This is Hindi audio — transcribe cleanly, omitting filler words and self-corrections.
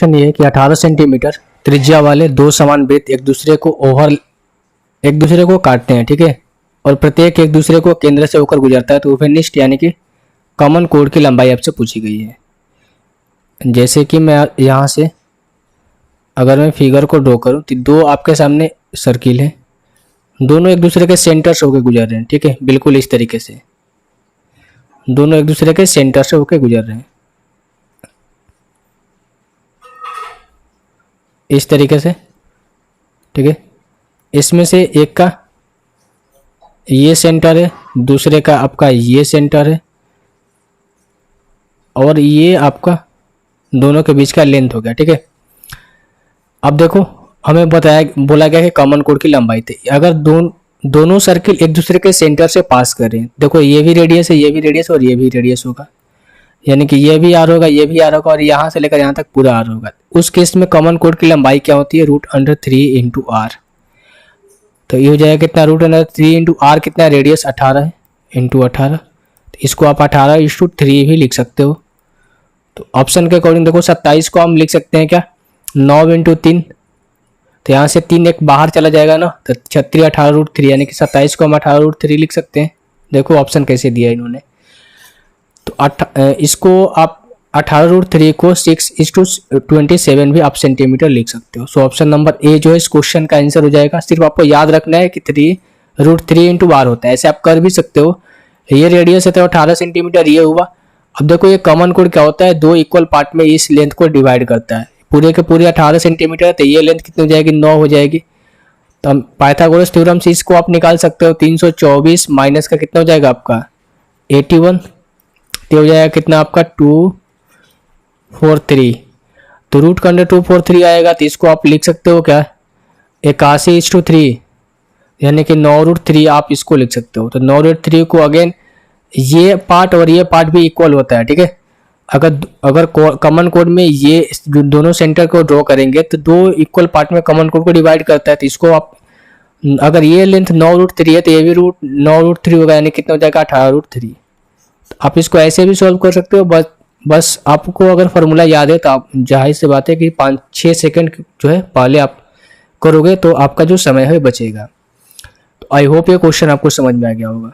क्वेश्चन ये है कि 18 सेंटीमीटर त्रिज्या वाले दो समान वृत्त एक दूसरे को काटते हैं, ठीक है, और प्रत्येक एक दूसरे को केंद्र से होकर गुजरता है, तो उभयनिष्ठ यानी कि कॉमन कोण की लंबाई आपसे पूछी गई है। जैसे कि मैं यहाँ से अगर मैं फिगर को ड्रॉ करूँ तो दो आपके सामने सर्किल है, दोनों एक दूसरे के सेंटर से होकर गुजर रहे हैं, ठीक है, बिल्कुल इस तरीके से दोनों एक दूसरे के सेंटर से होकर गुजर रहे हैं, इस तरीके से, ठीक है। इसमें से एक का ये सेंटर है, दूसरे का आपका ये सेंटर है, और ये आपका दोनों के बीच का लेंथ हो गया, ठीक है। अब देखो हमें बोला गया है कॉमन कोण की लंबाई थी। अगर दोनों सर्किल एक दूसरे के सेंटर से पास कर रहे हैं, देखो ये भी रेडियस है, ये भी रेडियस और ये भी रेडियस होगा, यानी कि ये भी आर होगा, ये भी आर होगा, और यहाँ से लेकर यहाँ तक पूरा आर होगा। उस केस में कॉमन कोण की लंबाई क्या होती है? √3 इंटू आर। तो ये हो जाएगा कितना? √3 इंटू आर कितना है? रेडियस 18 है, इंटू 18। तो इसको आप 18:3 भी लिख सकते हो। तो ऑप्शन के अकॉर्डिंग देखो 27 को हम लिख सकते हैं क्या? 9 इंटू 3, तो यहाँ से 3 एक बाहर चला जाएगा ना, तो 36 18√3, यानी कि 27 को हम 18√3 लिख सकते हैं। देखो ऑप्शन कैसे दिया इन्होंने। तो इसको आप 18√3 को 6:27 भी आप सेंटीमीटर लिख सकते हो। सो ऑप्शन नंबर ए जो है इस क्वेश्चन का आंसर हो जाएगा। सिर्फ आपको याद रखना है कि √3 इंटू आर होता है, ऐसे आप कर भी सकते हो। ये रेडियस है तो 18 सेंटीमीटर ये हुआ। अब देखो ये कॉमन कोण क्या होता है? दो इक्वल पार्ट में इस लेंथ को डिवाइड करता है। पूरे के पूरे 18 सेंटीमीटर, तो ये लेंथ कितनी हो जाएगी? 9 हो जाएगी। तो हम पाइथागोरस थ्योरम से इसको आप निकाल सकते हो। 324 माइनस का कितना हो जाएगा आपका? 81। तो हो जाएगा कितना आपका? 243। तो रूट का अंडर 243 आएगा, तो इसको आप लिख सकते हो क्या? 81:3, यानी कि 9√3 आप इसको लिख सकते हो। तो 9√3 को अगेन ये पार्ट और ये पार्ट भी इक्वल होता है, ठीक है। अगर कॉमन कोण में ये दोनों सेंटर को ड्रॉ करेंगे तो दो इक्वल पार्ट में कॉमन कोण को डिवाइड करता है। तो इसको आप अगर ये लेंथ 9√3 है तो ये भी 9√3 होगा, यानी कितना हो जाएगा? 18√3। आप इसको ऐसे भी सॉल्व कर सकते हो। बस आपको अगर फॉर्मूला याद है तो आप जाहिर सी बात है कि 5-6 सेकंड जो है पहले आप करोगे तो आपका जो समय है बचेगा। तो आई होप ये क्वेश्चन आपको समझ में आ गया होगा।